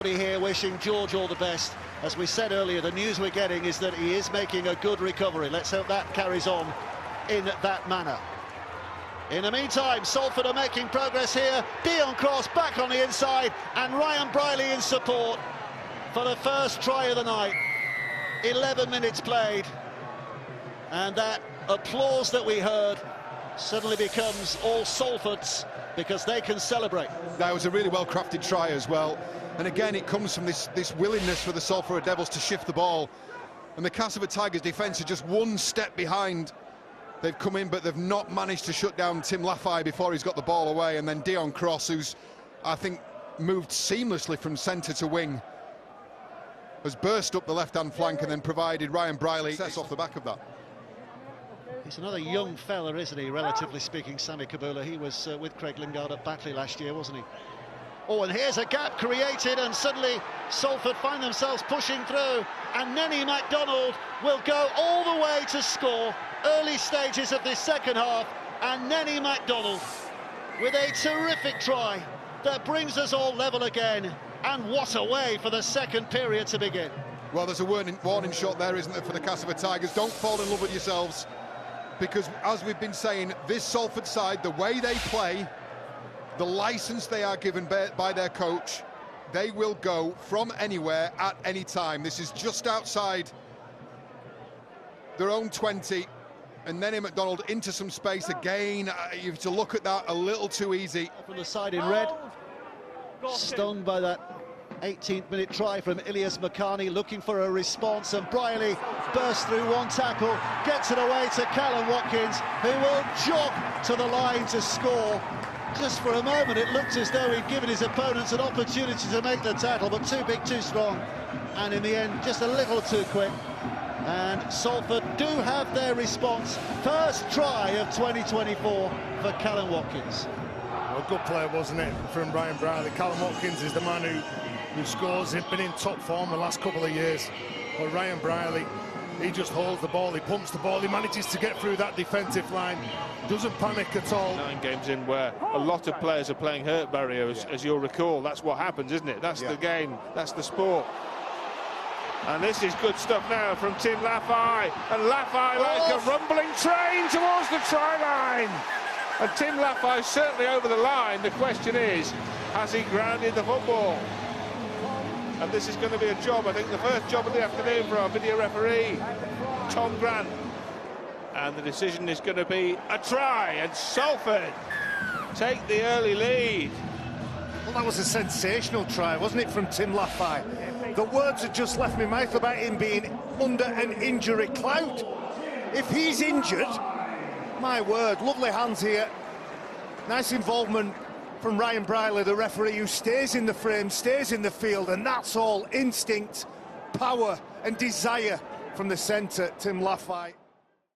Here wishing George all the best. As we said earlier, the news we're getting is that he is making a good recovery. Let's hope that carries on in that manner. In the meantime, Salford are making progress here. Dion Cross back on the inside, and Ryan Brierley in support for the first try of the night. 11 minutes played, and that applause that we heard suddenly becomes all Salford's, because they can celebrate. That was a really well-crafted try as well. And again, it comes from this willingness for the Salford Devils to shift the ball. And the Salford Tigers defence are just one step behind. They've come in, but they've not managed to shut down Tim Lafai before he's got the ball away. And then Dion Cross, who's, I think, moved seamlessly from centre to wing, has burst up the left-hand flank and then provided Ryan Brierley success off the back of that. He's another young fella, isn't he, relatively speaking, Sammy Kabula. He was with Craig Lingard at Batley last year, wasn't he? Oh, and here's a gap created, and suddenly Salford find themselves pushing through, and Nenny Macdonald will go all the way to score. Early stages of this second half, and Nenny Macdonald with a terrific try that brings us all level again. And what a way for the second period to begin. Well, there's a warning shot there, isn't there, for the Salford Tigers? Don't fall in love with yourselves, because as we've been saying, this Salford side, the way they play, the licence they are given by their coach, they will go from anywhere at any time. This is just outside their own 20, and then Macdonald into some space again. You have to look at that a little too easy. From the side in red, stung by that 18th minute try from Ilias Makani, looking for a response, and Brierley bursts through one tackle, gets it away to Callum Watkins, who will jog to the line to score. Just for a moment it looked as though he'd given his opponents an opportunity to make the tackle, but too big, too strong, and in the end just a little too quick. And Salford do have their response. First try of 2024 for Callum Watkins. A good player, wasn't it, from Ryan Brierley. Callum Watkins is the man who scores. He's been in top form the last couple of years. But Ryan Brierley, he just holds the ball, he pumps the ball, he manages to get through that defensive line, doesn't panic at all. 9 games in where a lot of players are playing hurt barriers, as you'll recall. That's what happens, isn't it? That's the game, that's the sport. And this is good stuff now from Tim Lafai. And Lafai like a rumbling train towards the try line. And Tim Lafai certainly over the line. The question is, has he grounded the football? And this is going to be a job, I think, the first job of the afternoon for our video referee, Tom Grant. And the decision is going to be a try, and Salford take the early lead. Well, that was a sensational try, wasn't it, from Tim Lafai? The words had just left my mouth about him being under an injury cloud. If he's injured, my word, lovely hands here. Nice involvement from Ryan Brierley, the referee, who stays in the frame, stays in the field, and that's all instinct, power and desire from the centre, Tim Lafai.